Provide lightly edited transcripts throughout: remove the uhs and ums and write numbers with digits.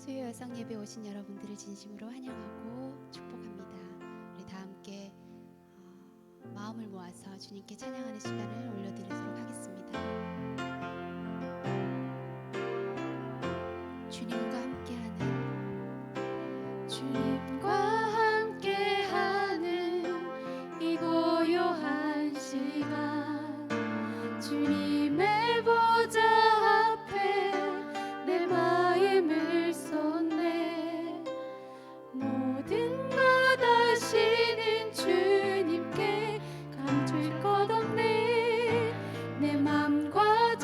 수요 여성 예배 오신 여러분들을 진심으로 환영하고 축복합니다. 우리 다 함께 마음을 모아서 주님께 찬양하는 시간을 올려드리도록 하겠습니다. 주님과 함께하는 이 고요한 시간, 주님의 보좌 앞에 내 마음을 쏟네. 모든 것 아시는 주님께 감출 것 없네. 내 맘과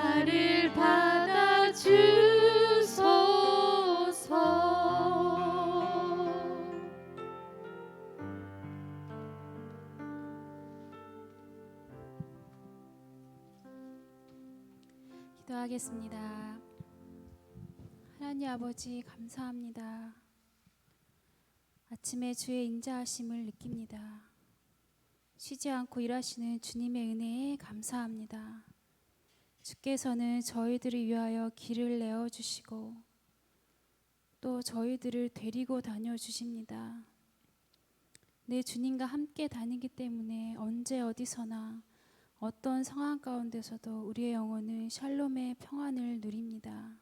나를 받아주소서. 기도하겠습니다. 하나님 아버지 감사합니다. 아침에 주의 인자하심을 느낍니다. 쉬지 않고 일하시는 주님의 은혜에 감사합니다. 주께서는 저희들을 위하여 길을 내어주시고 또 저희들을 데리고 다녀주십니다. 내 주님과 함께 다니기 때문에 언제 어디서나 어떤 상황 가운데서도 우리의 영혼은 샬롬의 평안을 누립니다.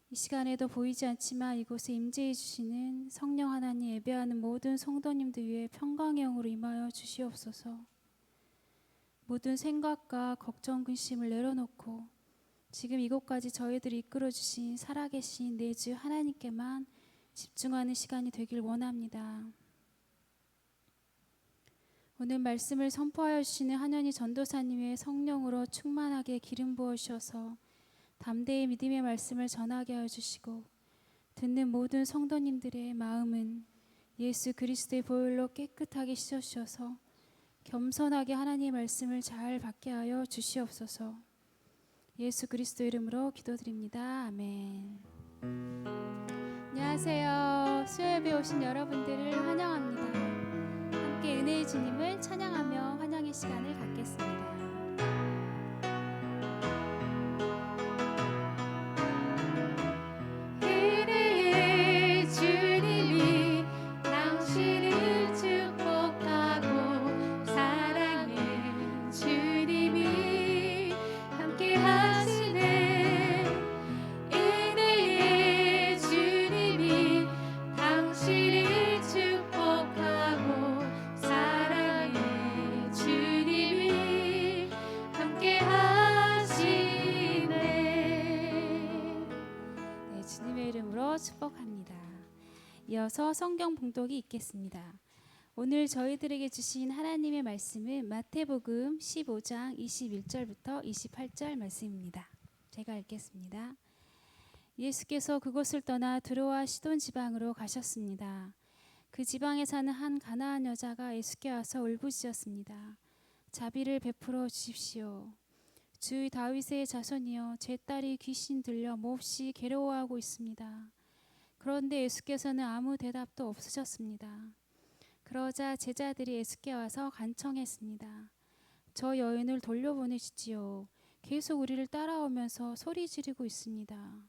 이 시간에도 보이지 않지만 이곳에 임재해 주시는 성령 하나님 예배하는 모든 성도님들 위해 평강의 영으로 임하여 주시옵소서. 모든 생각과 걱정 근심을 내려놓고 지금 이곳까지 저희들이 이끌어 주신 살아계신 내 주 하나님께만 집중하는 시간이 되길 원합니다. 오늘 말씀을 선포하여 주시는 한현희 전도사님의 성령으로 충만하게 기름 부어 주셔서 담대히 믿음의 말씀을 전하게 하여 주시고 듣는 모든 성도님들의 마음은 예수 그리스도의 보혈로 깨끗하게 씻어주셔서 겸손하게 하나님의 말씀을 잘 받게 하여 주시옵소서. 예수 그리스도 이름으로 기도드립니다. 아멘. 안녕하세요. 수요예배 오신 여러분들을 환영합니다. 함께 은혜의 주님을 찬양하며 환영의 시간을 갖겠습니다. 은혜의 주님이 당신을 축복하고 사랑의 주님이 함께 하시네. 은혜의 주님이 당신을 축복하고 사랑의 주님이 함께 하시네. 네, 주님의 이름으로 축복합니다. 이어서 성경 봉독이 있겠습니다. 오늘 저희들에게 주신 하나님의 말씀은 마태복음 15장 21절부터 28절 말씀입니다. 제가 읽겠습니다. 예수께서 그곳을 떠나 두로와 시돈 지방으로 가셨습니다. 그 지방에 사는 한 가나안 여자가 예수께 와서 울부짖었습니다. 자비를 베풀어 주십시오. 주 다윗의 자손이여, 제 딸이 귀신 들려 몹시 괴로워하고 있습니다. 그런데 예수께서는 아무 대답도 없으셨습니다. 그러자 제자들이 예수께 와서 간청했습니다. 저 여인을 돌려보내시지요. 계속 우리를 따라오면서 소리 지르고 있습니다.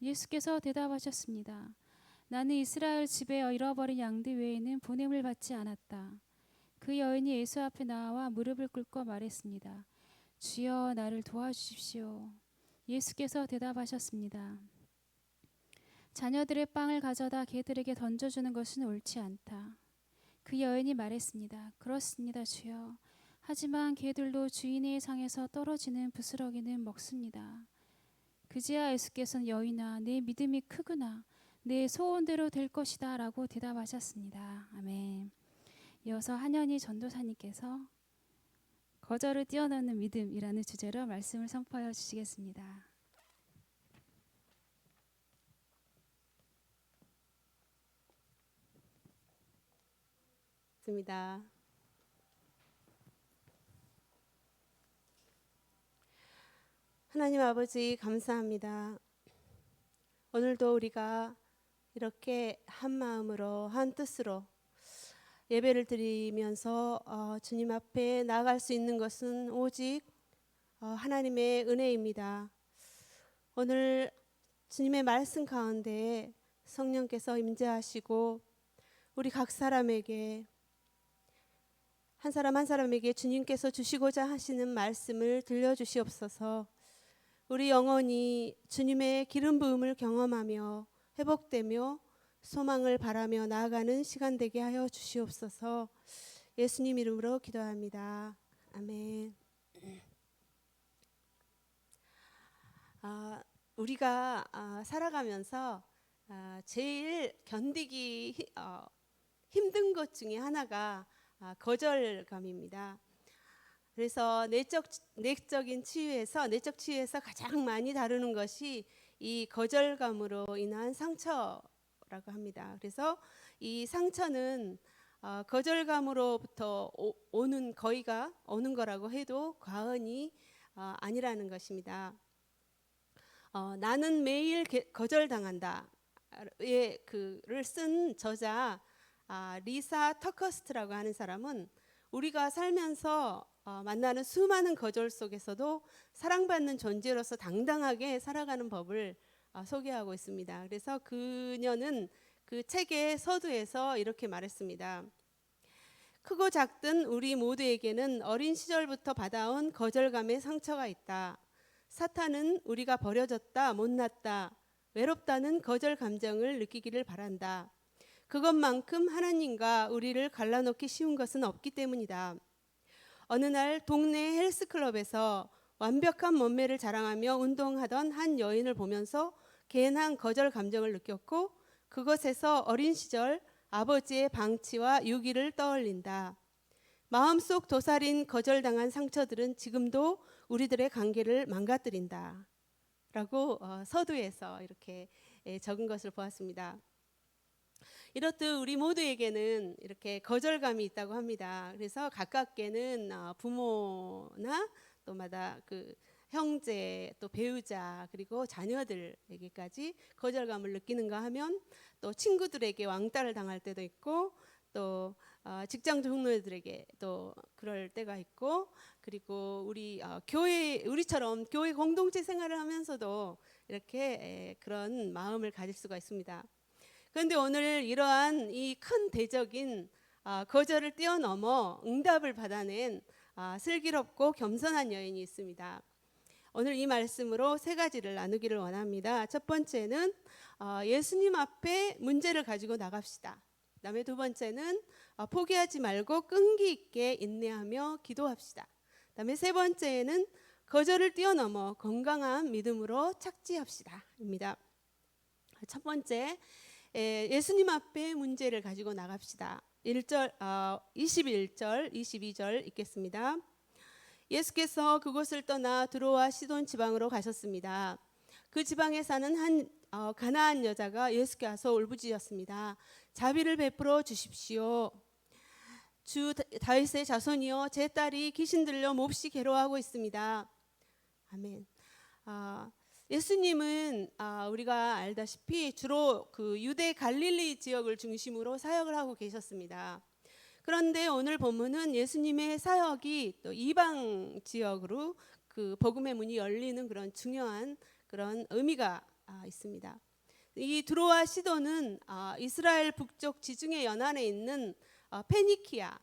예수께서 대답하셨습니다. 나는 이스라엘 집에 잃어버린 양들 외에는 보냄을 받지 않았다. 그 여인이 예수 앞에 나와 무릎을 꿇고 말했습니다. 주여, 나를 도와주십시오. 예수께서 대답하셨습니다. 자녀들의 빵을 가져다 개들에게 던져주는 것은 옳지 않다. 그 여인이 말했습니다. 그렇습니다, 주여. 하지만 개들도 주인의 상에서 떨어지는 부스러기는 먹습니다. 그제야 예수께서는 여인아, 내 믿음이 크구나. 내 소원대로 될 것이다 라고 대답하셨습니다. 아멘. 이어서 한현희 전도사님께서 거절을 뛰어넘는 믿음이라는 주제로 말씀을 선포하여 주시겠습니다. 입니다. 하나님 아버지 감사합니다. 오늘도 우리가 이렇게 한 마음으로 한 뜻으로 예배를 드리면서 주님 앞에 나아갈 수 있는 것은 오직 하나님의 은혜입니다. 오늘 주님의 말씀 가운데 성령께서 임재하시고 우리 각 사람에게 한 사람 한 사람에게 주님께서 주시고자 하시는 말씀을 들려주시옵소서. 우리 영혼이 주님의 기름 부음을 경험하며 회복되며 소망을 바라며 나아가는 시간 되게 하여 주시옵소서. 예수님 이름으로 기도합니다. 아멘. 우리가 살아가면서 제일 견디기 힘든 것 중에 하나가 거절감입니다. 그래서 내적인 치유에서 내적 치유에서 가장 많이 다루는 것이 이 거절감으로 인한 상처라고 합니다. 그래서 이 상처는 거절감으로부터 오는 거의가 오는 거라고 해도 과언이 아니라는 것입니다. 나는 매일 거절당한다. 의 글을 쓴 저자 리사 터커스트라고 하는 사람은 우리가 살면서 만나는 수많은 거절 속에서도 사랑받는 존재로서 당당하게 살아가는 법을 소개하고 있습니다. 그래서 그녀는 그 책의 서두에서 이렇게 말했습니다. 크고 작든 우리 모두에게는 어린 시절부터 받아온 거절감의 상처가 있다. 사탄은 우리가 버려졌다, 못났다, 외롭다는 거절 감정을 느끼기를 바란다. 그것만큼 하나님과 우리를 갈라놓기 쉬운 것은 없기 때문이다. 어느 날 동네 헬스클럽에서 완벽한 몸매를 자랑하며 운동하던 한 여인을 보면서 괜한 거절 감정을 느꼈고 그것에서 어린 시절 아버지의 방치와 유기를 떠올린다. 마음속 도살인 거절당한 상처들은 지금도 우리들의 관계를 망가뜨린다. 라고 서두에서 이렇게 적은 것을 보았습니다. 이렇듯 우리 모두에게는 이렇게 거절감이 있다고 합니다. 그래서 가깝게는 부모나 또마다 그 형제, 또 배우자, 그리고 자녀들에게까지 거절감을 느끼는가 하면 또 친구들에게 왕따를 당할 때도 있고 또 직장 동료들에게 또 그럴 때가 있고 그리고 우리 우리처럼 교회 공동체 생활을 하면서도 이렇게 그런 마음을 가질 수가 있습니다. 그런데 오늘 이러한 이 큰 대적인 거절을 뛰어넘어 응답을 받아낸 슬기롭고 겸손한 여인이 있습니다. 오늘 이 말씀으로 세 가지를 나누기를 원합니다. 첫 번째는 예수님 앞에 문제를 가지고 나갑시다. 그다음에 두 번째는 포기하지 말고 끈기 있게 인내하며 기도합시다. 그다음에 세 번째는 거절을 뛰어넘어 건강한 믿음으로 착지합시다입니다. 첫 번째, 예수님 앞에 문제를 가지고 나갑시다. 21절, 22절 읽겠습니다. 예수께서 그곳을 떠나 드로아 시돈 지방으로 가셨습니다. 그 지방에 사는 한 가나안 여자가 예수께 와서 울부짖었습니다. 자비를 베풀어 주십시오. 주 다윗의 자손이여, 제 딸이 귀신 들려 몹시 괴로워하고 있습니다. 아멘. 예수님은 우리가 알다시피 주로 그 유대 갈릴리 지역을 중심으로 사역을 하고 계셨습니다. 그런데 오늘 본문은 예수님의 사역이 또 이방 지역으로 그 복음의 문이 열리는 그런 중요한 그런 의미가 있습니다. 이 드로아 시도는 이스라엘 북쪽 지중해 연안에 있는 페니키아,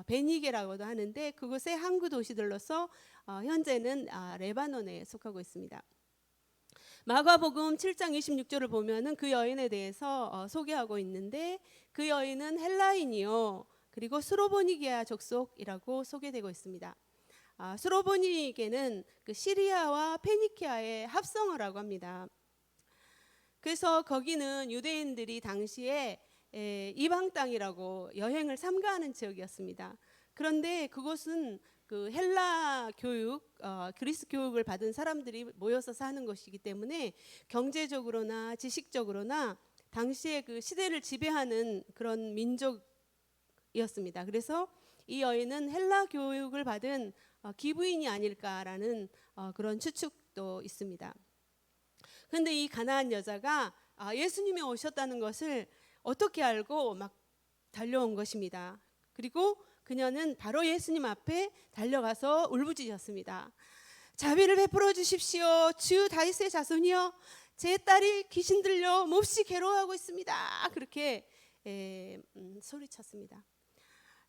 베니게라고도 하는데 그곳의 항구 도시들로서 현재는 레바논에 속하고 있습니다. 마가복음 7장 26절을 보면은 그 여인에 대해서 소개하고 있는데 그 여인은 헬라인이요 그리고 스로보니게아 족속이라고 소개되고 있습니다. 스로보니게는 그 시리아와 페니키아의 합성어라고 합니다. 그래서 거기는 유대인들이 당시에 이방 땅이라고 여행을 삼가하는 지역이었습니다. 그런데 그곳은 그 헬라 교육, 그리스 교육을 받은 사람들이 모여서 사는 곳이기 때문에 경제적으로나 지식적으로나 당시에 그 시대를 지배하는 그런 민족이었습니다. 그래서 이 여인은 헬라 교육을 받은 기부인이 아닐까라는 그런 추측도 있습니다. 그런데 이 가나안 여자가 예수님이 오셨다는 것을 어떻게 알고 막 달려온 것입니다. 그리고 그녀는 바로 예수님 앞에 달려가서 울부짖었습니다. 자비를 베풀어 주십시오. 주 다윗의 자손이여, 제 딸이 귀신 들려 몹시 괴로워하고 있습니다. 그렇게 소리쳤습니다.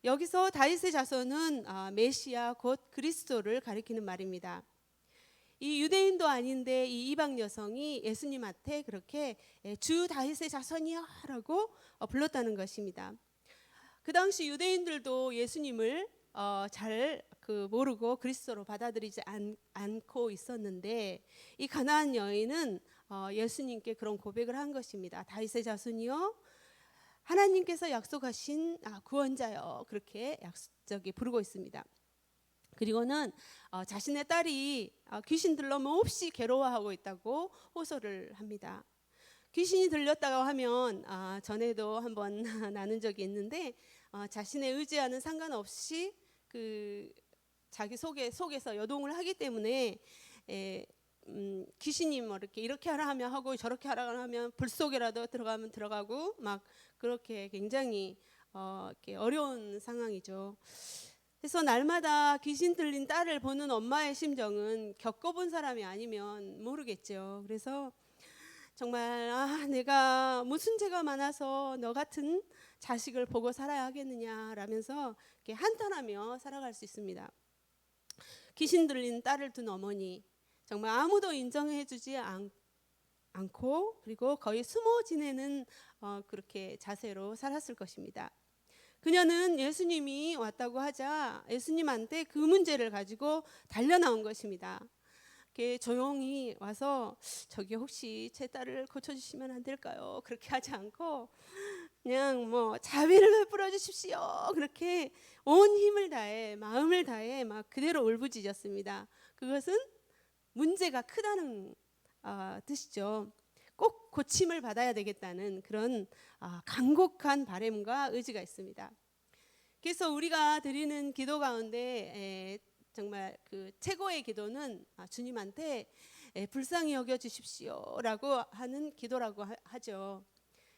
여기서 다윗의 자손은 메시아 곧 그리스도를 가리키는 말입니다. 이 유대인도 아닌데 이 이방 여성이 예수님한테 그렇게 주 다윗의 자손이여 라고 불렀다는 것입니다. 그 당시 유대인들도 예수님을 잘 모르고 그리스도로 받아들이지 않고 있었는데 이 가나안 여인은 예수님께 그런 고백을 한 것입니다. 다윗의 자손이여, 하나님께서 약속하신 구원자여, 그렇게 부르고 있습니다. 그리고는 자신의 딸이 귀신 들러 몹시 괴로워하고 있다고 호소를 합니다. 귀신이 들렸다고 하면 전에도 한번 나눈 적이 있는데 자신의 의지와는 상관없이 그 자기 속에서 여동을 하기 때문에 귀신이 뭐 이렇게 하라 하면 하고 저렇게 하라 하면 불 속에라도 들어가면 들어가고 막 그렇게 굉장히 이렇게 어려운 상황이죠. 그래서 날마다 귀신 들린 딸을 보는 엄마의 심정은 겪어본 사람이 아니면 모르겠죠. 그래서 정말 내가 무슨 죄가 많아서 너 같은 자식을 보고 살아야 하겠느냐라면서 이렇게 한탄하며 살아갈 수 있습니다. 귀신 들린 딸을 둔 어머니, 정말 아무도 인정해주지 않고 그리고 거의 숨어 지내는 그렇게 자세로 살았을 것입니다. 그녀는 예수님이 왔다고 하자 예수님한테 그 문제를 가지고 달려 나온 것입니다. 이렇게 조용히 와서 저기 혹시 제 딸을 고쳐주시면 안 될까요? 그렇게 하지 않고 그냥 뭐 자비를 베풀어 주십시오. 그렇게 온 힘을 다해 마음을 다해 막 그대로 울부짖었습니다. 그것은 문제가 크다는 뜻이죠. 꼭 고침을 받아야 되겠다는 그런 간곡한 바람과 의지가 있습니다. 그래서 우리가 드리는 기도 가운데 정말 그 최고의 기도는 주님한테 불쌍히 여겨 주십시오라고 하는 기도라고 하죠.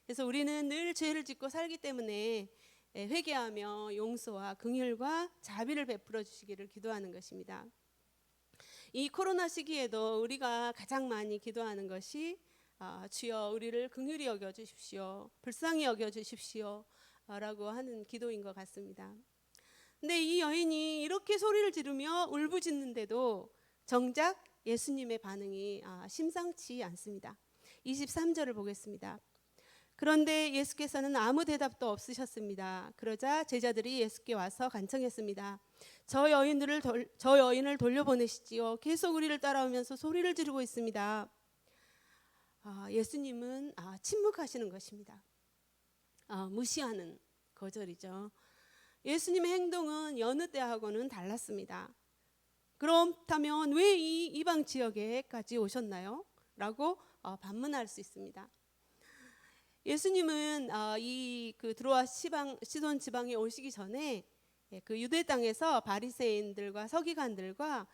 그래서 우리는 늘 죄를 짓고 살기 때문에 회개하며 용서와 긍휼과 자비를 베풀어 주시기를 기도하는 것입니다. 이 코로나 시기에도 우리가 가장 많이 기도하는 것이 주여 우리를 긍휼히 여겨 주십시오, 불쌍히 여겨 주십시오 라고 하는 기도인 것 같습니다. 근데 이 여인이 이렇게 소리를 지르며 울부짖는데도 정작 예수님의 반응이 심상치 않습니다. 23절을 보겠습니다. 그런데 예수께서는 아무 대답도 없으셨습니다. 그러자 제자들이 예수께 와서 간청했습니다. 저 여인을 돌려보내시지요. 계속 우리를 따라오면서 소리를 지르고 있습니다. 예수님은 침묵하시는 것입니다. 무시하는 거절이죠. 예수님의 행동은 여느 때하고는 달랐습니다. 그렇다면 왜 이 이방 지역에까지 오셨나요? 라고 반문할 수 있습니다. 예수님은 그 드로아 시돈 지방에 오시기 전에 그 유대 땅에서 바리새인들과 서기관들과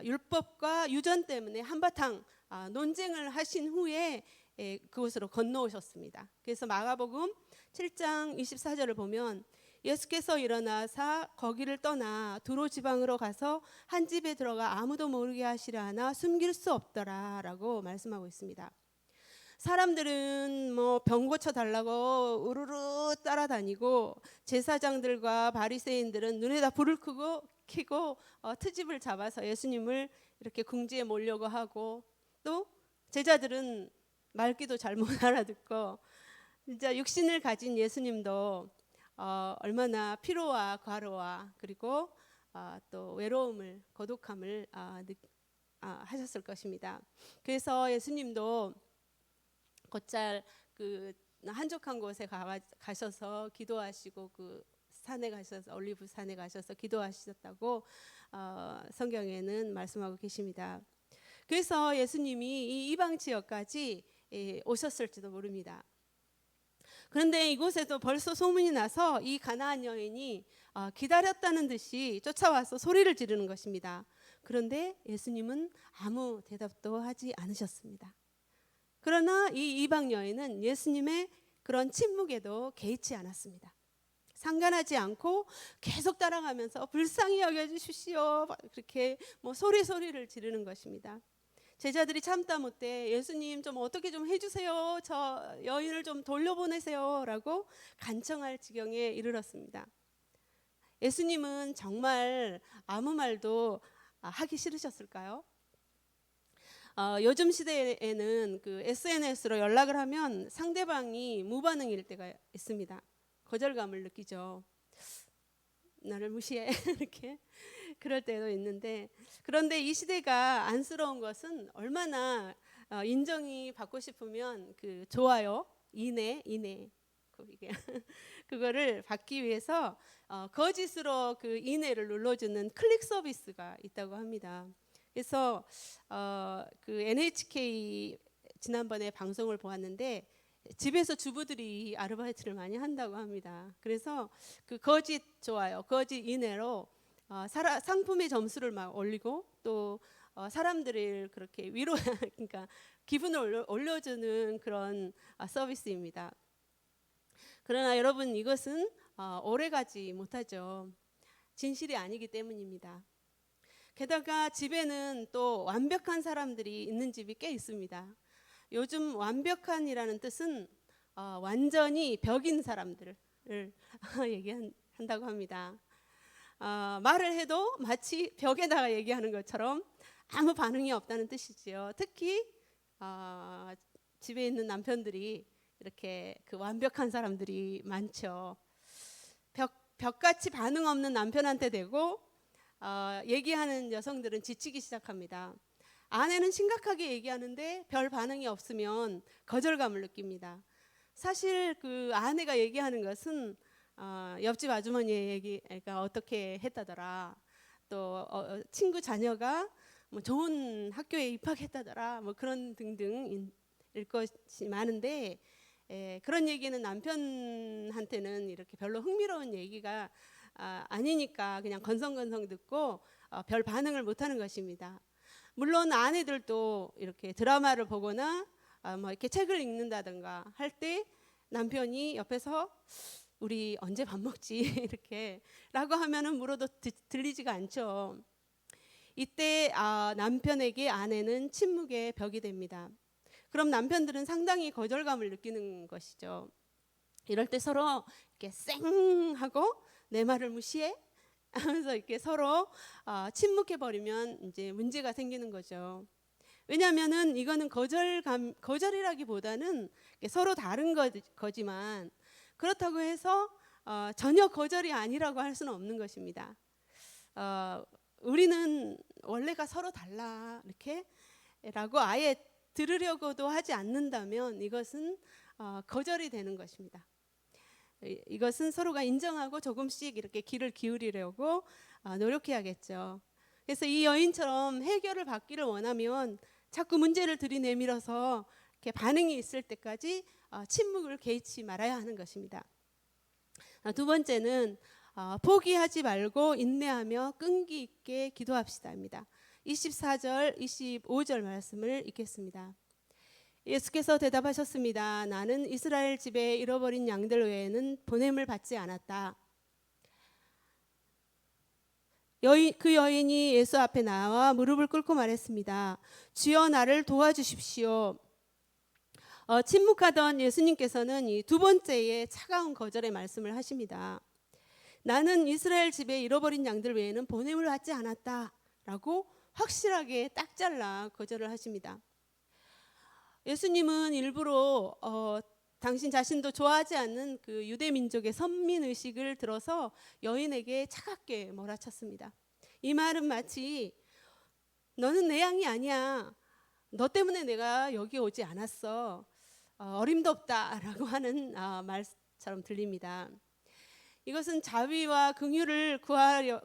율법과 유전 때문에 한바탕 논쟁을 하신 후에 그곳으로 건너오셨습니다. 그래서 마가복음 7장 24절을 보면 예수께서 일어나사 거기를 떠나 두로 지방으로 가서 한 집에 들어가 아무도 모르게 하시려 하나 숨길 수 없더라라고 말씀하고 있습니다. 사람들은 뭐 병 고쳐 달라고 우르르 따라다니고 제사장들과 바리새인들은 눈에다 불을 켜고 트집을 잡아서 예수님을 이렇게 궁지에 몰려고 하고, 또 제자들은 말귀도 잘 못 알아듣고 진짜 육신을 가진 예수님도 얼마나 피로와 과로와 그리고 또 외로움을 고독함을 하셨을 것입니다. 그래서 예수님도 곧잘 그 한적한 곳에 가셔서 기도하시고 그 산에 가셔서 올리브 산에 가셔서 기도하셨다고 성경에는 말씀하고 계십니다. 그래서 예수님이 이 이방 지역까지 오셨을지도 모릅니다. 그런데 이곳에도 벌써 소문이 나서 이 가나안 여인이 기다렸다는 듯이 쫓아와서 소리를 지르는 것입니다. 그런데 예수님은 아무 대답도 하지 않으셨습니다. 그러나 이 이방 여인은 예수님의 그런 침묵에도 개의치 않았습니다. 상관하지 않고 계속 따라가면서 불쌍히 여겨주십시오 그렇게 소리를 지르는 것입니다. 제자들이 참다 못해 예수님 좀 어떻게 좀 해주세요, 저 여인을 좀 돌려보내세요 라고 간청할 지경에 이르렀습니다. 예수님은 정말 아무 말도 하기 싫으셨을까요? 요즘 시대에는 그 SNS로 연락을 하면 상대방이 무반응일 때가 있습니다. 거절감을 느끼죠. 나를 무시해 이렇게 그럴 때도 있는데, 그런데 이 시대가 안쓰러운 것은 얼마나 인정이 받고 싶으면 그 좋아요, 이내 그거를 받기 위해서 거짓으로 그 이메일을 눌러주는 클릭 서비스가 있다고 합니다. 그래서 그 NHK 지난번에 방송을 보았는데 집에서 주부들이 아르바이트를 많이 한다고 합니다. 그래서 그 거짓 좋아요, 거짓 이메일로 상품의 점수를 막 올리고 또 사람들을 그렇게 위로 그러니까 기분을 올려주는 그런 서비스입니다. 그러나 여러분 이것은 오래가지 못하죠. 진실이 아니기 때문입니다. 게다가 집에는 또 완벽한 사람들이 있는 집이 꽤 있습니다. 요즘 완벽한이라는 뜻은 완전히 벽인 사람들을 얘기한다고 합니다. 말을 해도 마치 벽에다가 얘기하는 것처럼 아무 반응이 없다는 뜻이지요. 특히 집에 있는 남편들이 이렇게 그 완벽한 사람들이 많죠. 벽같이 반응 없는 남편한테 대고 얘기하는 여성들은 지치기 시작합니다. 아내는 심각하게 얘기하는데 별 반응이 없으면 거절감을 느낍니다. 사실 그 아내가 얘기하는 것은 옆집 아주머니의 얘기가 어떻게 했다더라, 또 친구 자녀가 뭐 좋은 학교에 입학했다더라, 뭐 그런 등등일 것이 많은데 그런 얘기는 남편한테는 이렇게 별로 흥미로운 얘기가 아니니까 그냥 건성건성 듣고 별 반응을 못하는 것입니다. 물론 아내들도 이렇게 드라마를 보거나 뭐 이렇게 책을 읽는다든가 할 때 남편이 옆에서 우리 언제 밥 먹지 이렇게 라고 하면은 물어도 들리지가 않죠. 이때 남편에게 아내는 침묵의 벽이 됩니다. 그럼 남편들은 상당히 거절감을 느끼는 것이죠. 이럴 때 서로 이렇게 쌩 하고 내 말을 무시해 하면서 이렇게 서로 침묵해 버리면 이제 문제가 생기는 거죠. 왜냐하면은 이거는 거절이라기보다는 서로 다른 거지만 그렇다고 해서 전혀 거절이 아니라고 할 수는 없는 것입니다. 우리는 원래가 서로 달라 이렇게라고 아예 들으려고도 하지 않는다면 이것은 거절이 되는 것입니다. 이것은 서로가 인정하고 조금씩 이렇게 귀를 기울이려고 노력해야겠죠. 그래서 이 여인처럼 해결을 받기를 원하면 자꾸 문제를 들이내밀어서 이렇게 반응이 있을 때까지 침묵을 개의치 말아야 하는 것입니다. 두 번째는 포기하지 말고 인내하며 끈기 있게 기도합시다입니다. 24절, 25절 말씀을 읽겠습니다. 예수께서 대답하셨습니다. 나는 이스라엘 집에 잃어버린 양들 외에는 보냄을 받지 않았다. 그 여인이 예수 앞에 나와 무릎을 꿇고 말했습니다. 주여 나를 도와주십시오. 침묵하던 예수님께서는 이 두 번째의 차가운 거절의 말씀을 하십니다. 나는 이스라엘 집에 잃어버린 양들 외에는 보냄을 받지 않았다 라고 확실하게 딱 잘라 거절을 하십니다. 예수님은 일부러 당신 자신도 좋아하지 않는 그 유대 민족의 선민 의식을 들어서 여인에게 차갑게 몰아쳤습니다. 이 말은 마치 너는 내 양이 아니야, 너 때문에 내가 여기 오지 않았어, 어림도 없다라고 하는 말처럼 들립니다. 이것은 자비와 긍휼을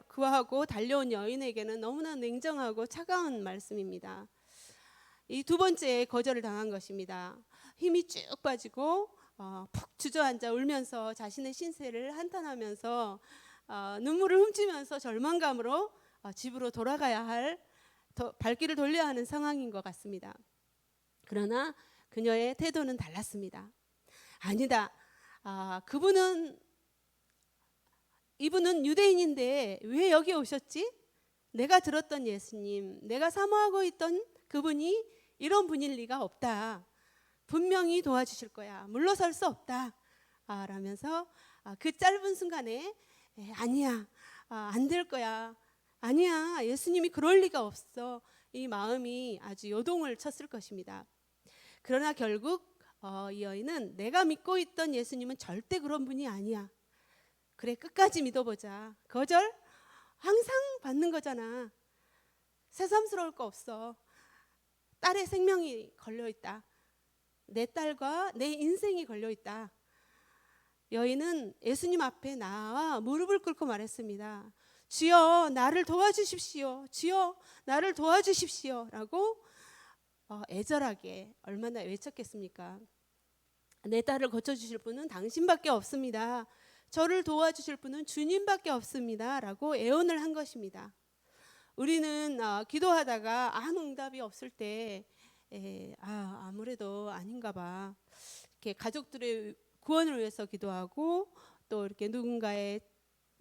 구하고 달려온 여인에게는 너무나 냉정하고 차가운 말씀입니다. 이 두 번째 거절을 당한 것입니다. 힘이 쭉 빠지고 푹 주저앉아 울면서 자신의 신세를 한탄하면서 눈물을 훔치면서 절망감으로 집으로 돌아가야 할 발길을 돌려야 하는 상황인 것 같습니다. 그러나 그녀의 태도는 달랐습니다. 아니다. 이분은 유대인인데 왜 여기 오셨지? 내가 들었던 예수님, 내가 사모하고 있던 그분이 이런 분일 리가 없다. 분명히 도와주실 거야. 물러설 수 없다. 라면서 그 짧은 순간에 아니야, 안 될 거야, 아니야, 예수님이 그럴 리가 없어, 이 마음이 아주 요동을 쳤을 것입니다. 그러나 결국 이 여인은 내가 믿고 있던 예수님은 절대 그런 분이 아니야. 그래, 끝까지 믿어보자. 거절 항상 받는 거잖아. 새삼스러울 거 없어. 딸의 생명이 걸려있다. 내 딸과 내 인생이 걸려있다. 여인은 예수님 앞에 나와 무릎을 꿇고 말했습니다. 주여 나를 도와주십시오. 주여 나를 도와주십시오. 라고 애절하게 얼마나 외쳤겠습니까? 내 딸을 고쳐주실 분은 당신밖에 없습니다. 저를 도와주실 분은 주님밖에 없습니다. 라고 애원을 한 것입니다. 우리는 기도하다가 아무 응답이 없을 때 아무래도 아닌가 봐. 이렇게 가족들의 구원을 위해서 기도하고 또 이렇게 누군가의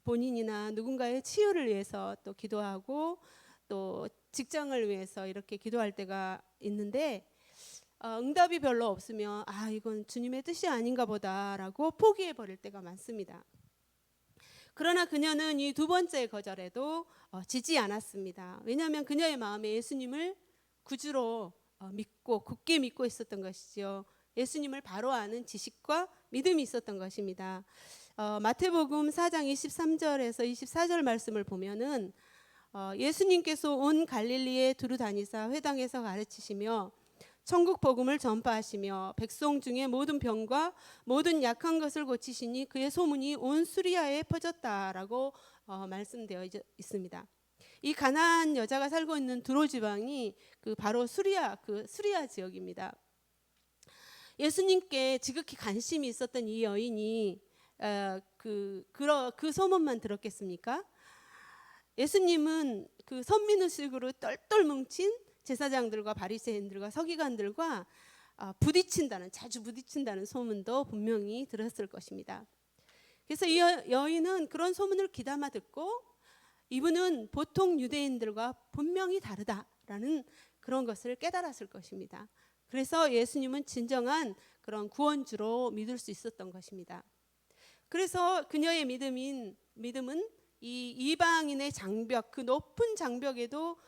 본인이나 누군가의 치유를 위해서 또 기도하고 또 직장을 위해서 이렇게 기도할 때가 있는데 응답이 별로 없으면 이건 주님의 뜻이 아닌가 보다라고 포기해 버릴 때가 많습니다. 그러나 그녀는 이 두 번째 거절에도 지지 않았습니다. 왜냐하면 그녀의 마음에 예수님을 구주로 믿고 굳게 믿고 있었던 것이죠. 예수님을 바로 아는 지식과 믿음이 있었던 것입니다. 마태복음 4장 23절에서 24절 말씀을 보면은 예수님께서 온 갈릴리에 두루 다니사 회당에서 가르치시며 천국 복음을 전파하시며 백성 중에 모든 병과 모든 약한 것을 고치시니 그의 소문이 온 수리아에 퍼졌다라고 말씀되어 있습니다. 이 가나안 여자가 살고 있는 두로 지방이 바로 수리아 지역입니다. 예수님께 지극히 관심이 있었던 이 여인이 그 소문만 들었겠습니까? 예수님은 그 선민의식으로 똘똘 뭉친 제사장들과 바리새인들과 서기관들과 자주 부딪힌다는 소문도 분명히 들었을 것입니다. 그래서 이 여인은 그런 소문을 귀담아 듣고 이분은 보통 유대인들과 분명히 다르다라는 그런 것을 깨달았을 것입니다. 그래서 예수님은 진정한 그런 구원주로 믿을 수 있었던 것입니다. 그래서 그녀의 믿음은 이 이방인의 장벽, 그 높은 장벽에도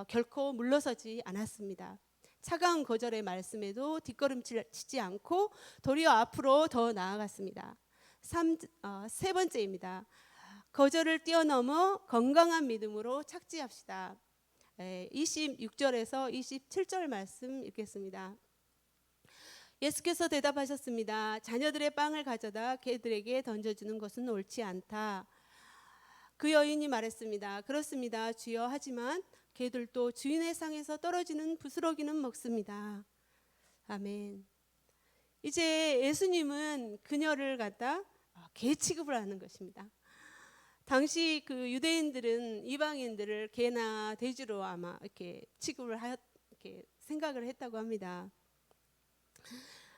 결코 물러서지 않았습니다. 차가운 거절의 말씀에도 뒷걸음치지 않고 도리어 앞으로 더 나아갔습니다. 세 번째입니다. 거절을 뛰어넘어 건강한 믿음으로 착지합시다. 26절에서 27절 말씀 읽겠습니다. 예수께서 대답하셨습니다. 자녀들의 빵을 가져다 개들에게 던져주는 것은 옳지 않다. 그 여인이 말했습니다. 그렇습니다, 주여. 하지만 개들도 주인의 상에서 떨어지는 부스러기는 먹습니다. 아멘. 이제 예수님은 그녀를 갖다 개 취급을 하는 것입니다. 당시 그 유대인들은 이방인들을 개나 돼지로 아마 이렇게 취급을 이렇게 생각을 했다고 합니다.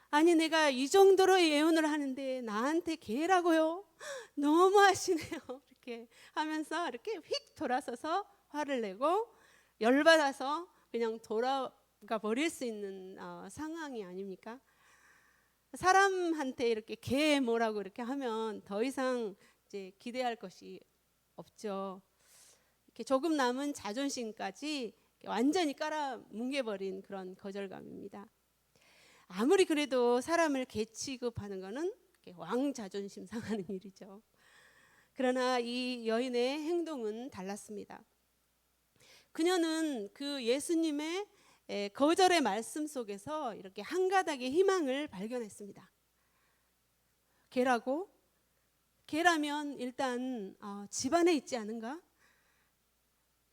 아니 내가 이 정도로 예언을 하는데 나한테 개라고요? 너무하시네요. 이렇게 하면서 이렇게 휙 돌아서서 화를 내고 열받아서 그냥 돌아가 버릴 수 있는 상황이 아닙니까? 사람한테 이렇게 개 뭐라고 이렇게 하면 더 이상 이제 기대할 것이 없죠. 이렇게 조금 남은 자존심까지 완전히 깔아뭉개버린 그런 거절감입니다. 아무리 그래도 사람을 개 취급하는 것은 왕 자존심 상하는 일이죠. 그러나 이 여인의 행동은 달랐습니다. 그녀는 그 예수님의 거절의 말씀 속에서 이렇게 한 가닥의 희망을 발견했습니다. 개라고? 개라면 일단 집안에 있지 않은가?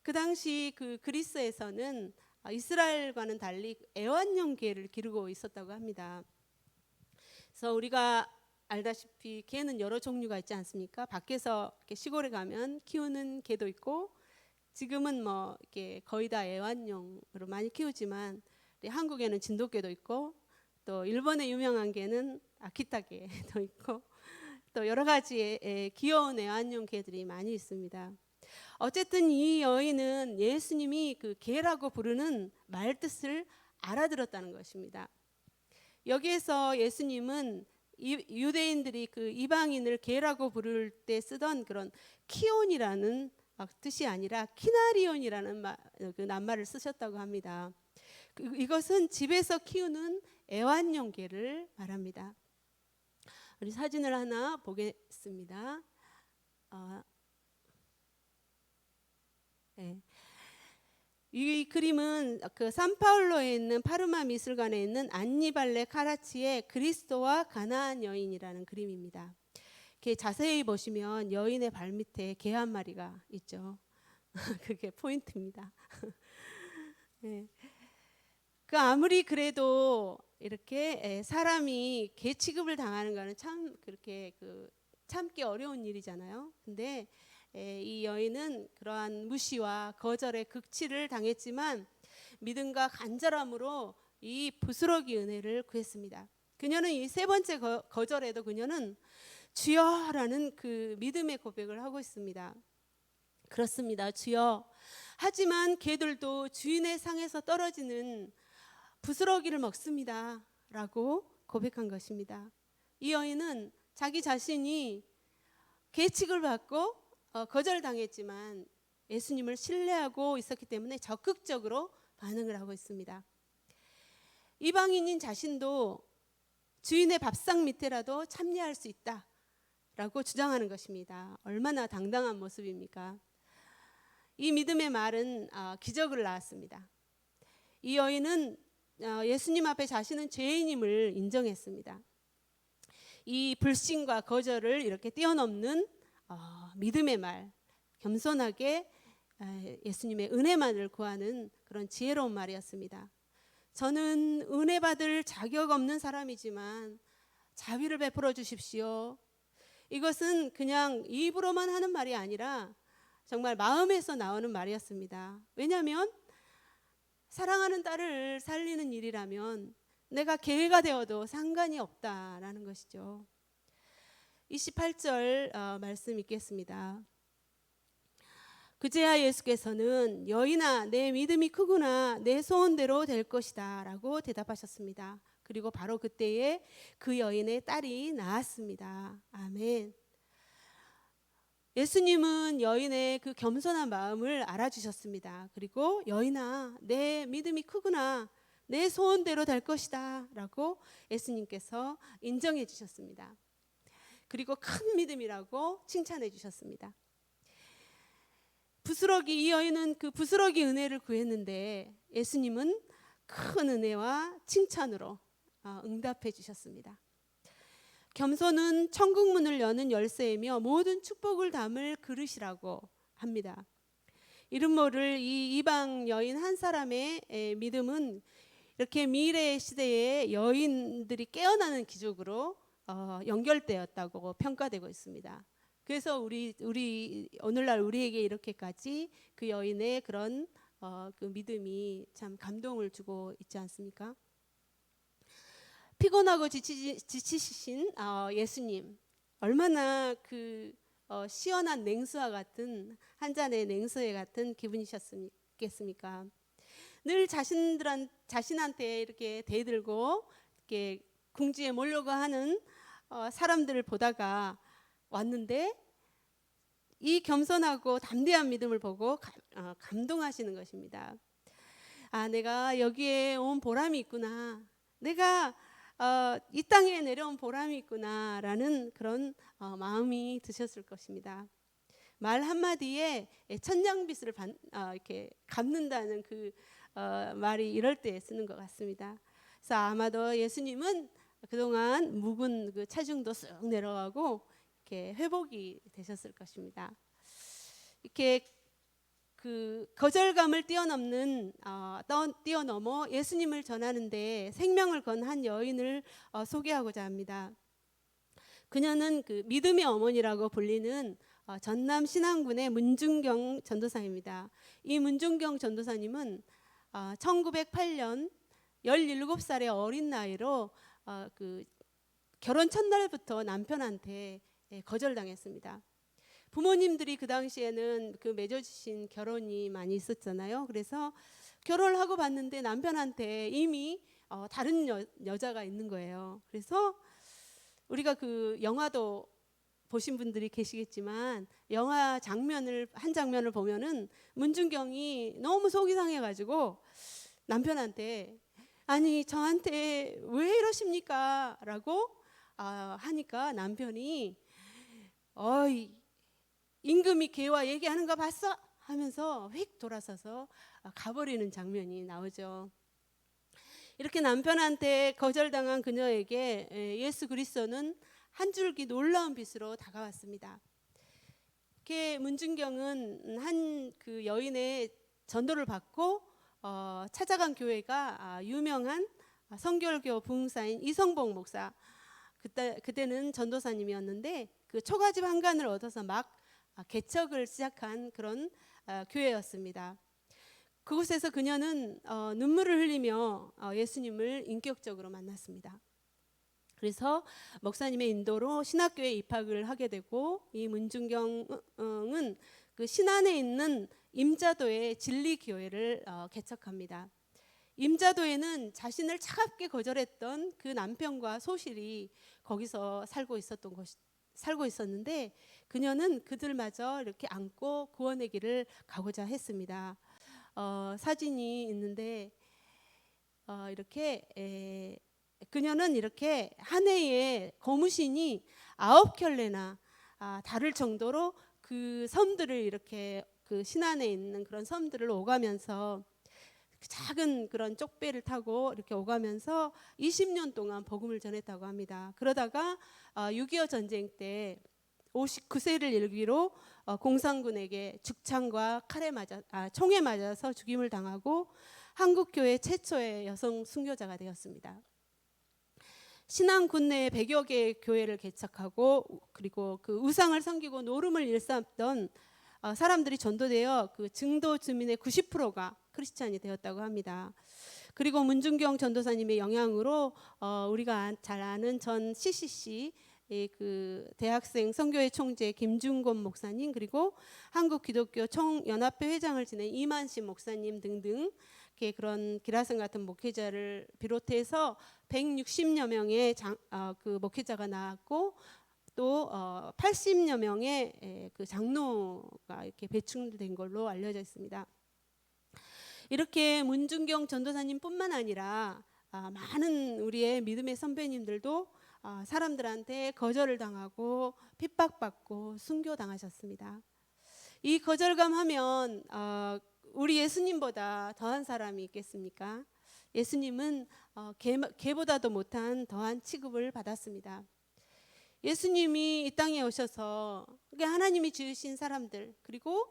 그 당시 그 그리스에서는 이스라엘과는 달리 애완용 개를 기르고 있었다고 합니다. 그래서 우리가 알다시피 개는 여러 종류가 있지 않습니까? 밖에서 이렇게 시골에 가면 키우는 개도 있고 지금은 뭐 이렇게 거의 다 애완용으로 많이 키우지만 한국에는 진돗개도 있고 또 일본의 유명한 개는 아키타 개도 있고 또 여러 가지의 귀여운 애완용 개들이 많이 있습니다. 어쨌든 이 여인은 예수님이 그 개라고 부르는 말뜻을 알아들었다는 것입니다. 여기에서 예수님은 유대인들이 그 이방인을 개라고 부를 때 쓰던 그런 키온이라는 뜻이 아니라 키나리온이라는 그 낱말을 쓰셨다고 합니다. 이것은 집에서 키우는 애완용 개를 말합니다. 우리 사진을 하나 보겠습니다. 네. 이 그림은 그 산파울로에 있는 파르마 미술관에 있는 안니발레 카라치의 그리스도와 가나안 여인이라는 그림입니다. 이렇게 자세히 보시면 여인의 발밑에 개 한 마리가 있죠. 그게 포인트입니다. 네. 그 아무리 그래도 이렇게 사람이 개 취급을 당하는 거는 참 그렇게 참기 어려운 일이잖아요. 근데 이 여인은 그러한 무시와 거절의 극치를 당했지만 믿음과 간절함으로 이 부스러기 은혜를 구했습니다. 그녀는 이 세 번째 거절에도 그녀는 주여라는 그 믿음의 고백을 하고 있습니다. 그렇습니다. 주여. 하지만 개들도 주인의 상에서 떨어지는 부스러기를 먹습니다. 라고 고백한 것입니다. 이 여인은 자기 자신이 계칙을 받고 거절당했지만 예수님을 신뢰하고 있었기 때문에 적극적으로 반응을 하고 있습니다. 이방인인 자신도 주인의 밥상 밑에라도 참여할 수 있다라고 주장하는 것입니다. 얼마나 당당한 모습입니까? 이 믿음의 말은 기적을 낳았습니다. 이 여인은 예수님 앞에 자신은 죄인임을 인정했습니다. 이 불신과 거절을 이렇게 뛰어넘는 믿음의 말, 겸손하게 예수님의 은혜만을 구하는 그런 지혜로운 말이었습니다. 저는 은혜 받을 자격 없는 사람이지만 자비를 베풀어 주십시오. 이것은 그냥 입으로만 하는 말이 아니라 정말 마음에서 나오는 말이었습니다. 왜냐하면 사랑하는 딸을 살리는 일이라면 내가 개가 되어도 상관이 없다라는 것이죠. 28절 말씀 읽겠습니다. 그제야 예수께서는 여인아 내 믿음이 크구나 내 소원대로 될 것이다 라고 대답하셨습니다. 그리고 바로 그때에 그 여인의 딸이 나았습니다. 아멘. 예수님은 여인의 그 겸손한 마음을 알아주셨습니다. 그리고 여인아 내 믿음이 크구나 내 소원대로 될 것이다 라고 예수님께서 인정해 주셨습니다. 그리고 큰 믿음이라고 칭찬해 주셨습니다. 이 여인은 그 부스러기 은혜를 구했는데 예수님은 큰 은혜와 칭찬으로 응답해 주셨습니다. 겸손은 천국 문을 여는 열쇠이며 모든 축복을 담을 그릇이라고 합니다. 이름 모를 이 이방 여인 한 사람의 믿음은 이렇게 미래 시대에 여인들이 깨어나는 기적으로 연결되었다고 평가되고 있습니다. 그래서 우리 오늘날 우리에게 이렇게까지 그 여인의 그런 그 믿음이 참 감동을 주고 있지 않습니까? 피곤하고 지치신 예수님 얼마나 그 시원한 냉수와 같은 한 잔의 냉수에 같은 기분이셨겠습니까? 늘 자신한테 이렇게 대들고 이렇게 궁지에 몰려고 하는 사람들을 보다가 왔는데 이 겸손하고 담대한 믿음을 보고 감동하시는 것입니다. 내가 여기에 온 보람이 있구나. 내가 이 땅에 내려온 보람이 있구나라는 그런 마음이 드셨을 것입니다. 말 한마디에 천냥빚을 이렇게 갚는다는 그 말이 이럴 때 쓰는 것 같습니다. 그래서 아마도 예수님은 그동안 묵은 그 체중도 쓱 내려가고 이렇게 회복이 되셨을 것입니다. 이렇게 그 거절감을 뛰어넘어 예수님을 전하는데 생명을 건 한 여인을 소개하고자 합니다. 그녀는 그 믿음의 어머니라고 불리는 전남 신안군의 문중경 전도사입니다. 이 문중경 전도사님은 1908년 17살의 어린 나이로 그 결혼 첫날부터 남편한테 거절당했습니다. 부모님들이 그 당시에는 그 맺어주신 결혼이 많이 있었잖아요. 그래서 결혼을 하고 봤는데 남편한테 이미 다른 여자가 있는 거예요. 그래서 우리가 그 영화도 보신 분들이 계시겠지만 영화 한 장면을 보면은 문중경이 너무 속이 상해가지고 남편한테 아니 저한테 왜 이러십니까? 라고 하니까 남편이 어이 임금이 개와 얘기하는 거 봤어? 하면서 휙 돌아서서 가버리는 장면이 나오죠. 이렇게 남편한테 거절당한 그녀에게 예수 그리스도는 한 줄기 놀라운 빛으로 다가왔습니다. 이렇게 문준경은 한 그 여인의 전도를 받고 찾아간 교회가 유명한 성결교 부흥사인 이성복 목사, 그때는 전도사님이었는데 그 초가집 한간을 얻어서 막 개척을 시작한 그런 교회였습니다. 그곳에서 그녀는 눈물을 흘리며 예수님을 인격적으로 만났습니다. 그래서 목사님의 인도로 신학교에 입학을 하게 되고, 이 문준경은 그 신안에 있는 임자도의 진리교회를 개척합니다. 임자도에는 자신을 차갑게 거절했던 그 남편과 소실이 거기서 살고 있었는데, 그녀는 그들마저 이렇게 안고 구원의 길을 가고자 했습니다. 사진이 있는데 이렇게 그녀는 이렇게 한 해에 고무신이 9켤레나 다를 정도로 그 섬들을 이렇게 그 신안에 있는 그런 섬들을 오가면서 작은 그런 쪽배를 타고 이렇게 오가면서 20년 동안 복음을 전했다고 합니다. 그러다가 6.25 전쟁 때 59세를 일기로 공산군에게 죽창과 총에 맞아서 죽임을 당하고 한국교회 최초의 여성 순교자가 되었습니다. 신안 군내에 100여 개의 교회를 개척하고, 그리고 그 우상을 섬기고 노름을 일삼던 사람들이 전도되어 그 증도 주민의 90%가 크리스찬이 되었다고 합니다. 그리고 문준경 전도사님의 영향으로 우리가 잘 아는 전 CCC 그 대학생 선교회 총재 김중곤 목사님, 그리고 한국 기독교 총연합회 회장을 지낸 이만신 목사님 등등 그런 기라성 같은 목회자를 비롯해서 160여 명의 그 목회자가 나왔고, 또 80여 명의 그 장로가 이렇게 배출된 걸로 알려져 있습니다. 이렇게 문준경 전도사님뿐만 아니라 많은 우리의 믿음의 선배님들도 사람들한테 거절을 당하고 핍박받고 순교당하셨습니다. 이 거절감하면 우리 예수님보다 더한 사람이 있겠습니까? 예수님은 개보다도 못한 더한 취급을 받았습니다. 예수님이 이 땅에 오셔서 하나님이 지으신 사람들, 그리고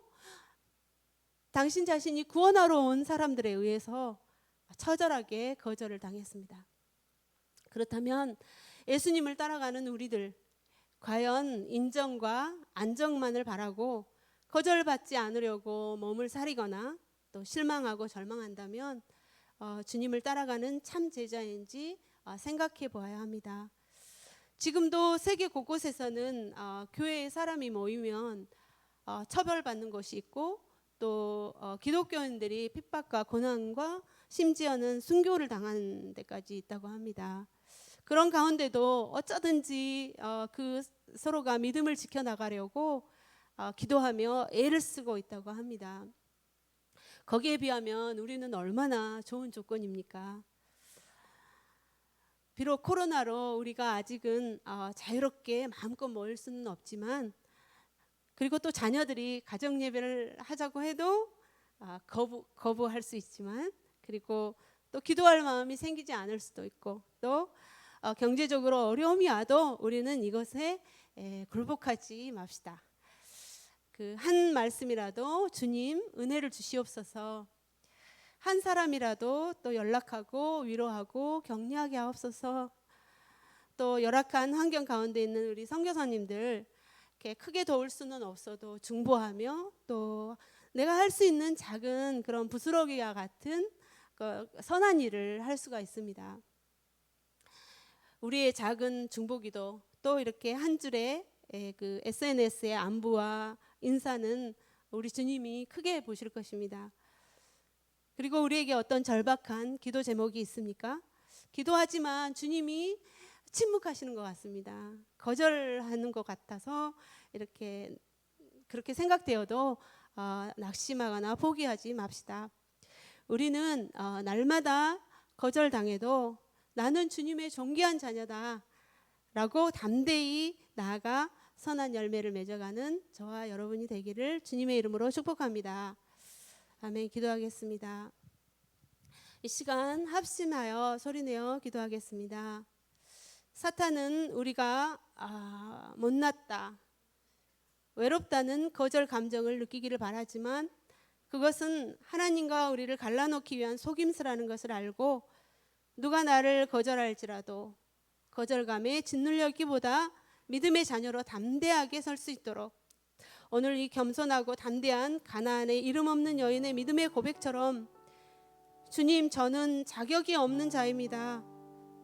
당신 자신이 구원하러 온 사람들에 의해서 처절하게 거절을 당했습니다. 그렇다면 예수님을 따라가는 우리들, 과연 인정과 안정만을 바라고 거절받지 않으려고 몸을 사리거나 또 실망하고 절망한다면 주님을 따라가는 참 제자인지 생각해 보아야 합니다. 지금도 세계 곳곳에서는 교회에 사람이 모이면 처벌받는 곳이 있고, 또 기독교인들이 핍박과 고난과 심지어는 순교를 당하는 데까지 있다고 합니다. 그런 가운데도 어쩌든지 그 서로가 믿음을 지켜나가려고 기도하며 애를 쓰고 있다고 합니다. 거기에 비하면 우리는 얼마나 좋은 조건입니까? 비록 코로나로 우리가 아직은 자유롭게 마음껏 모일 수는 없지만, 그리고 또 자녀들이 가정 예배를 하자고 해도 거부할 수 있지만, 그리고 또 기도할 마음이 생기지 않을 수도 있고, 또 경제적으로 어려움이 와도 우리는 이것에 굴복하지 맙시다. 그 한 말씀이라도 주님 은혜를 주시옵소서, 한 사람이라도 또 연락하고 위로하고 격려하게 하옵소서, 또 열악한 환경 가운데 있는 우리 선교사님들 이렇게 크게 도울 수는 없어도 중보하며, 또 내가 할 수 있는 작은 그런 부스러기와 같은 선한 일을 할 수가 있습니다. 우리의 작은 중보기도, 또 이렇게 한 줄의 그 SNS의 안부와 인사는 우리 주님이 크게 보실 것입니다. 그리고 우리에게 어떤 절박한 기도 제목이 있습니까? 기도하지만 주님이 침묵하시는 것 같습니다. 거절하는 것 같아서 이렇게 그렇게 생각되어도 낙심하거나 포기하지 맙시다. 우리는 날마다 거절당해도 나는 주님의 존귀한 자녀다 라고 담대히 나아가 선한 열매를 맺어가는 저와 여러분이 되기를 주님의 이름으로 축복합니다. 아멘. 기도하겠습니다. 이 시간 합심하여 소리내어 기도하겠습니다. 사탄은 우리가 못났다, 외롭다는 거절 감정을 느끼기를 바라지만 그것은 하나님과 우리를 갈라놓기 위한 속임수라는 것을 알고 누가 나를 거절할지라도 거절감에 짓눌려있기보다 믿음의 자녀로 담대하게 설 수 있도록 오늘 이 겸손하고 담대한 가나안의 이름 없는 여인의 믿음의 고백처럼 주님, 저는 자격이 없는 자입니다.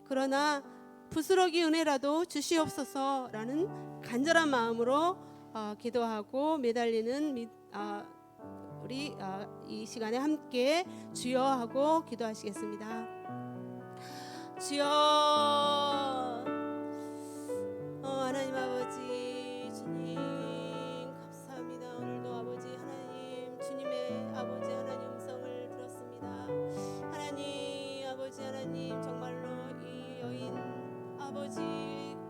그러나 부스러기 은혜라도 주시옵소서라는 간절한 마음으로 기도하고 매달리는 우리 이 시간에 함께 주여 하고 기도하시겠습니다. 주여, 하나님 아버지, 주님 감사합니다. 오늘도 아버지 하나님, 주님의 아버지 하나님 음성을 들었습니다. 하나님 아버지 하나님, 정말로 이 여인 아버지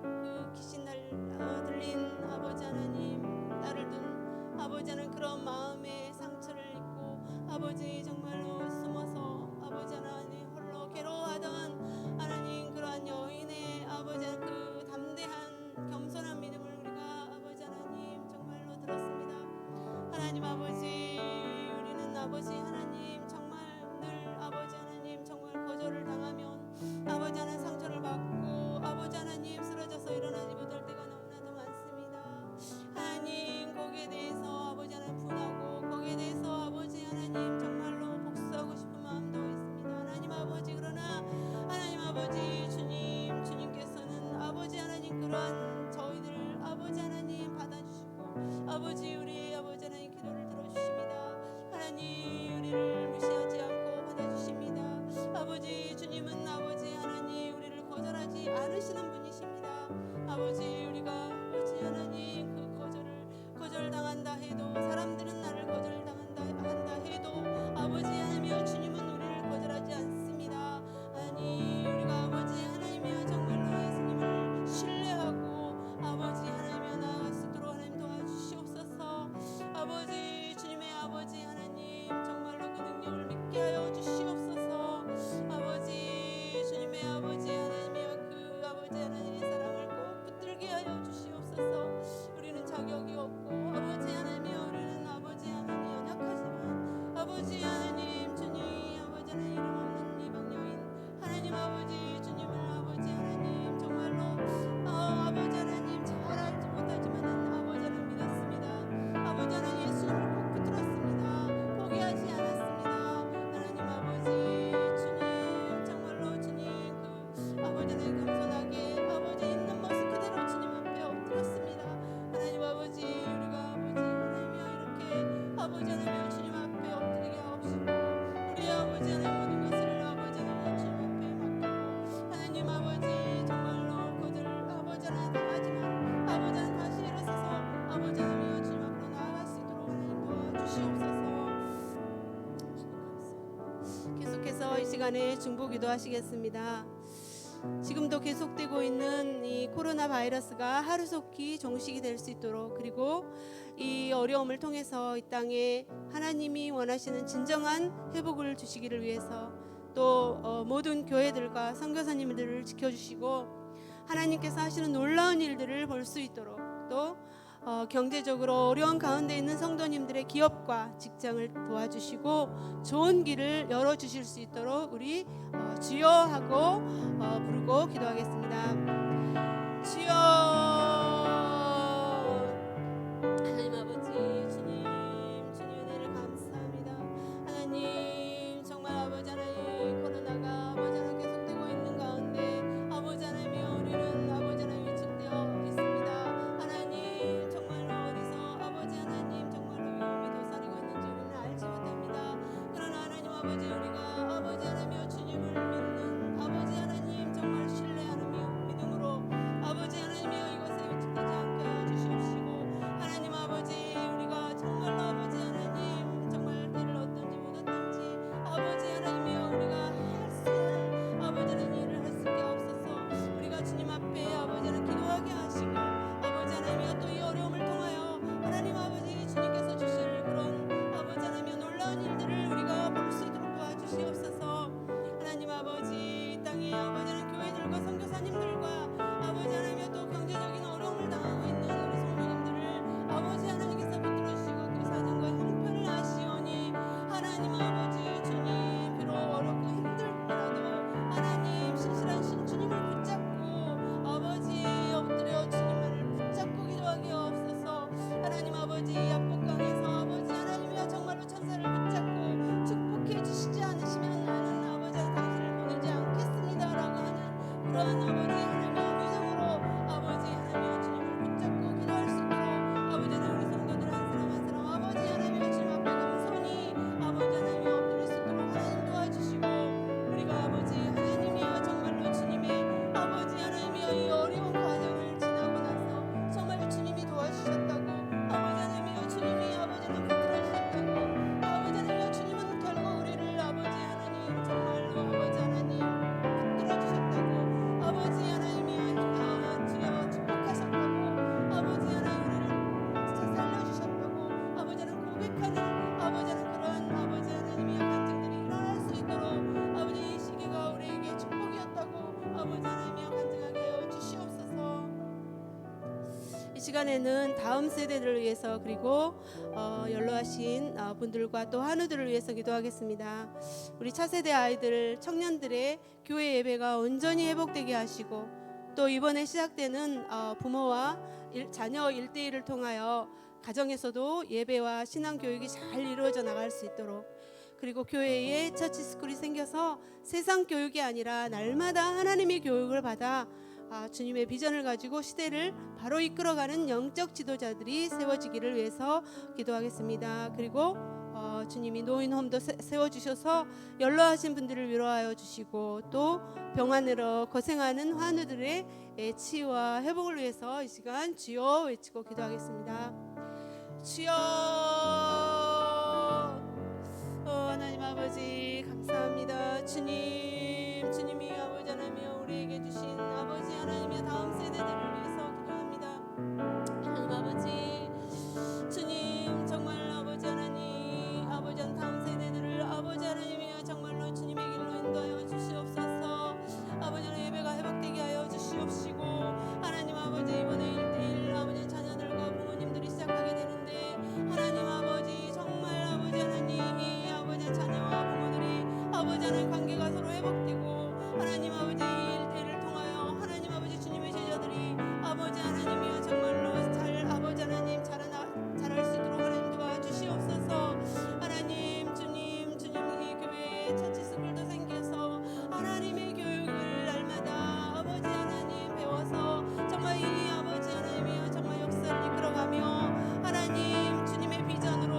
그 귀신 들린 아버지 하나님, 딸을 둔 아버지 하나님, 그런 마음의 상처를 입고 아버지 정말로 숨어서 아버지 하나님 홀로 괴로워하던 하나님, 그러한 여인의 아버지 그 담대한 겸손한 믿음을 우리가 아버지 하나님 정말로 들었습니다. 하나님 아버지, 우리는 아버지 하나님 정말 늘 아버지 하나님 정말 거절을 당하면 아버지 하나님 상처를 받고 아버지 하나님 쓰러져서 일어나지 못할 때가 너무나도 많습니다. 하나님, 거기에 대해서 아버지 하나님 분하고 거기에 대해서 아버지 하나님 정말로 복수하고 싶은 마음도 있습니다. 하나님 아버지, 그러나 하나님 아버지 주님, 주님께서는 아버지 하나님 그러한 저희들을 아버지 하나님 받아주시고 아버지 우리 아버지 하나님 기도를 들어주십니다. 하나님, 우리를 무시하지 않고 받아주십니다. 아버지 주님은 아버지 하나님 우리를 거절하지 않으시는 분이십니다. 아버지, 우리가 아버지 하나님 그 거절당한다 해도, 사람들은 나를 거절당한다 한다 해도 아버지 하나님이여 주님은 우리를 거절하지 않습니다. 하나님, 우리가 아버지 하나님이여 정말로 예수님을 신뢰하고 아버지 하나님이여 나아갈 수 있도록 하나님 도와주시옵소서. 아버지 주님의 아버지 하나님 정말로 그 능력을 믿게 하여 주시옵소서. 아버지 주님의 아버지 하나님이여 그 아버지 하나님의 사랑을 꼭 붙들게 하여 주시옵소서. 우리는 자격이 없고 아버지 하나님이여 우리는 아버지 하나님 연약하지만 아버지 하나님 주님 아버지 하나님 이름 없는 이방 여인 하나님 아버지 주님을 아버지 하나님 정말로 아버지 하나님 잘 알지 못하지만 아버지 하나님 믿었습니다. 아버지 하나님 예수님을 꼭 붙들었습니다. 포기하지 않았습니다. 하나님 아버지 주님 정말로 주님 그 아버지 하나님 겸손하게 아버지 있는 모습 그대로 주님 앞에 엎드렸습니다. 하나님 아버지, 우리가 아버지 하나님이여 이렇게 아버지 하나님이여 주님 앞에 엎드리게 하옵시고 우리 아버지 하나님 모든 것을 아버지 하나님 주님 앞에 맡기고 하나님 아버지 정말로 거절 아버지 하나님 당하지만 아버지 하나님 다시 일어서서 아버지 하나님이여 주님 앞으로 나아갈 수 있도록 하나님 도와주시옵소서. 계속해서 이 시간에 중보 기도하시겠습니다. 지금도 계속되고 있는 이 코로나 바이러스가 하루속히 종식이 될 수 있도록, 그리고 이 어려움을 통해서 이 땅에 하나님이 원하시는 진정한 회복을 주시기를 위해서 또 모든 교회들과 선교사님들을 지켜주시고 하나님께서 하시는 놀라운 일들을 볼 수 있도록, 또 경제적으로 어려운 가운데 있는 성도님들의 기업과 직장을 도와주시고 좋은 길을 열어주실 수 있도록 우리 주여 하고 부르고 기도하겠습니다. 주여, 하나님 아버지 주님 은혜를 감사합니다. 하나님 정말 아버지 하나님 코로나가 아버지 하나님 계속되고 있는 가운데 아버지 하나님이여 우리는 아버지 하나님 위축되어 있습니다. 하나님 정말로 어디서 아버지 하나님 정말로 위험이 도사리고 있는지 우리는 알지 못합니다. 그러나 하나님 아버지, 우리가 아버지 하나님이여 주님을 믿는 아버지 하나님 정말 신뢰하는 믿음으로 아버지 하나님이여 이것에 위축되지 않게 하여 주시옵시고 하나님 아버지, 우리가 정말로 아버지 하나님 정말 때를 어떤지 못 어떤지 아버지 하나님이여 우리가 할 수 있는 아버지 하나님 일을 할 수 있게 없어서 우리가 주님 앞에 아버지 하나님 기도하게 하시고 아버지 하나님이여 또 이 어려움을 통하여 하나님 아버지 주님께서 주실 그런 아버지 하나님이여 놀라운 일들을 우리가 볼 수 있도록 도와주시옵소서. 시간에는 다음 세대들을 위해서 그리고 연로하신 분들과 또 한우들을 위해서 기도하겠습니다. 우리 차세대 아이들, 청년들의 교회 예배가 온전히 회복되게 하시고 또 이번에 시작되는 부모와 자녀 1대1을 통하여 가정에서도 예배와 신앙 교육이 잘 이루어져 나갈 수 있도록 그리고 교회에 처치 스쿨이 생겨서 세상 교육이 아니라 날마다 하나님의 교육을 받아 주님의 비전을 가지고 시대를 바로 이끌어가는 영적 지도자들이 세워지기를 위해서 기도하겠습니다. 그리고 주님이 노인홈도 세워주셔서 연로하신 분들을 위로하여 주시고 또 병환으로 고생하는 환우들의 치유와 회복을 위해서 이 시간 주여 외치고 기도하겠습니다. 주여 하나님 아버지 감사합니다. 주님이 아버지 하나님이여 우리에게 주신 아버지 하나님의 다음 세대들을 위해서 기도합니다. 하나님 아버지 주님 정말 아버지 하나님 아버지 다음 세대들을 아버지 하나님이여 정말로 주님의 길로 인도하여 주시옵소서. 아버지 하나님 예배가 회복되게 하여 주시옵시고 하나님 아버지 이번에 1대1 아버지 자녀들과 부모님들이 시작하게 되는데 하나님 아버지 정말 아버지 하나님 이 아버지 자녀와 부모들이 아버지 하나님 관계가 서로 회복되고 하나님 아버지 1대1을 통하여 하나님 아버지 주님의 제자들이 아버지 하나님이여 정말로 잘 아버지 하나님 잘할 수 있도록 하나님 도와주시옵소서. 하나님 주님 이 교회에 처치 스쿨도 생겨서 하나님의 교육을 날마다 아버지 하나님 배워서 정말 이 아버지 하나님이여 정말 역사를 이끌어가며 하나님 주님의 비전으로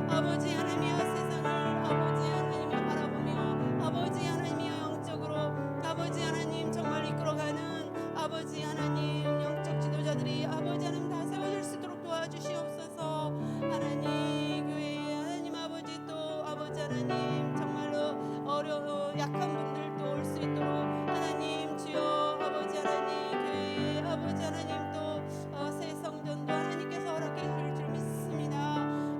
아버지 하나님이여 세상을 아버지 하나님이여 바라보며 아버지 하나님이여 영적으로 아버지 하나님 정말 이끌어가는 아버지 하나님 영적 지도자들이 아버지 하나님 다 세워질 수 있도록 도와주시옵소서. 하나님 교회에 하나님 아버지 또 아버지 하나님 정말로 약한 분들도 올 수 있도록 하나님 주여 아버지 하나님 교회에 아버지 하나님 또 새 성전도 하나님께서 허락해 주실 줄 믿습니다.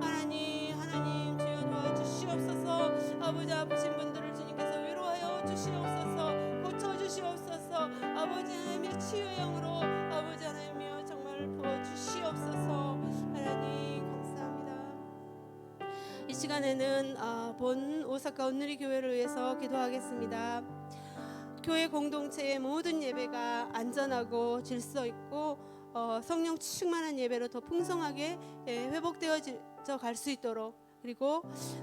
하나님 주여 도와주시옵소서. 아버지 아프신 분들을 주님께서 위로하여 주시옵소서. 고쳐주시옵소서. 아버지 하나님의 치유의 영으로 아버지 하나님이여 정말 부어주시옵소서. 하나님 감사합니다. 이 시간에는 본 오사카 온누리 교회를 위해서 기도하겠습니다. 교회 공동체의 모든 예배가 안전하고 질서 있고 성령 충만한 예배로 더 풍성하게 회복되어져 갈 수 있도록 그리고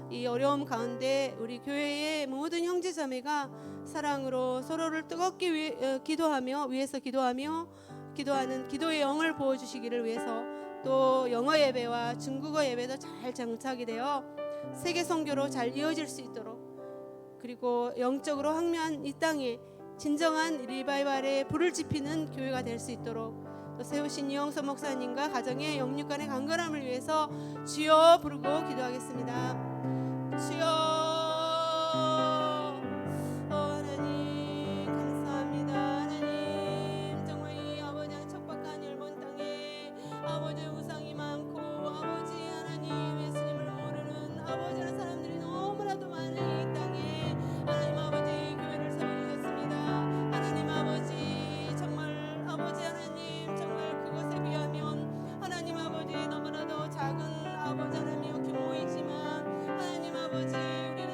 이 어려움 가운데 우리 교회의 모든 형제자매가 사랑으로 서로를 뜨겁게 위해서 기도하며 기도하는 기도의 영을 부어주시기를 위해서 또 영어 예배와 중국어 예배도 잘 정착이 되어 세계 선교로 잘 이어질 수 있도록 그리고 영적으로 황폐한 이 땅에 진정한 리바이벌의 불을 지피는 교회가 될 수 있도록 또 세우신 이영서 목사님과 가정의 영육간의 강건함을 위해서 주여 부르고 기도하겠습니다. 주여 하나님 감사합니다. 하나님 정말 이 아버지 척박한 일본 땅에 아버지 우상이 많고 아버지 하나님 예수님을 모르는 아버지 하는 사람들이 너무나도 많은 이 땅에 하나님 아버지 교회를 세워주셨습니다. 하나님 아버지 정말 아버지 하나님 정말 그것에 비하면 하나님 아버지 너무나도 작은 아버지 하나님의 규모이지만 하나님 아버지 우리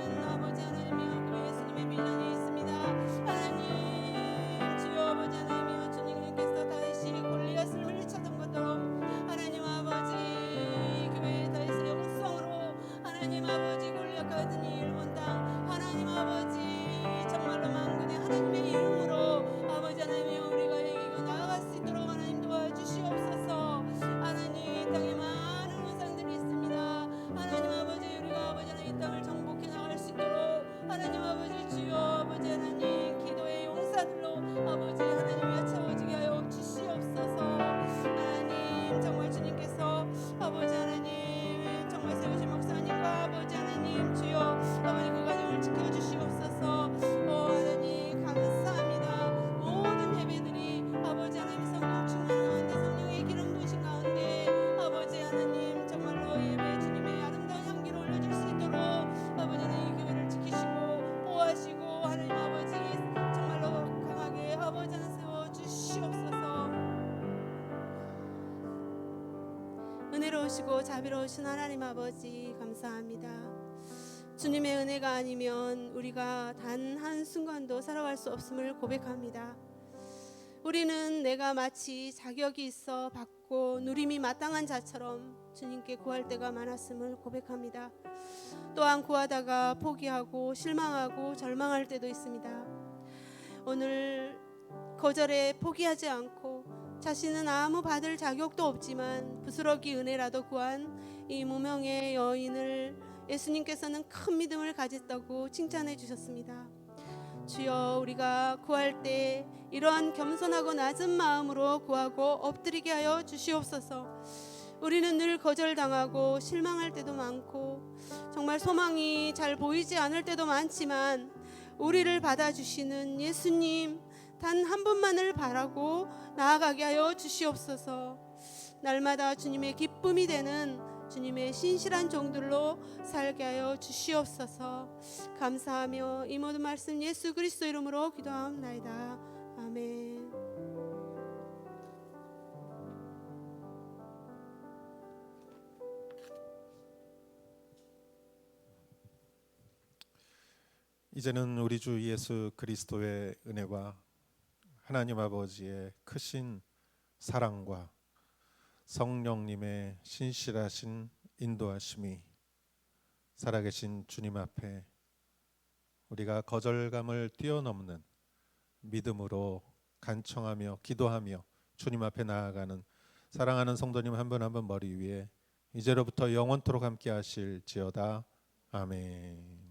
은혜로우시고 자비로우신 하나님 아버지 감사합니다. 주님의 은혜가 아니면 우리가 단 한순간도 살아갈 수 없음을 고백합니다. 우리는 내가 마치 자격이 있어 받고 누림이 마땅한 자처럼 주님께 구할 때가 많았음을 고백합니다. 또한 구하다가 포기하고 실망하고 절망할 때도 있습니다. 오늘 거절에 포기하지 않고 자신은 아무 받을 자격도 없지만 부스러기 은혜라도 구한 이 무명의 여인을 예수님께서는 큰 믿음을 가졌다고 칭찬해 주셨습니다. 주여, 우리가 구할 때 이러한 겸손하고 낮은 마음으로 구하고 엎드리게 하여 주시옵소서. 우리는 늘 거절당하고 실망할 때도 많고 정말 소망이 잘 보이지 않을 때도 많지만 우리를 받아주시는 예수님 단 한 분만을 바라고 나아가게 하여 주시옵소서. 날마다 주님의 기쁨이 되는 주님의 신실한 종들로 살게 하여 주시옵소서. 감사하며 이 모든 말씀 예수 그리스도 이름으로 기도하옵나이다. 아멘. 이제는 우리 주 예수 그리스도의 은혜와 하나님 아버지의 크신 사랑과 성령님의 신실하신 인도하심이 살아계신 주님 앞에 우리가 거절감을 뛰어넘는 믿음으로 간청하며 기도하며 주님 앞에 나아가는 사랑하는 성도님 한 분 한 분 머리 위에 이제로부터 영원토록 함께 하실지어다. 아멘.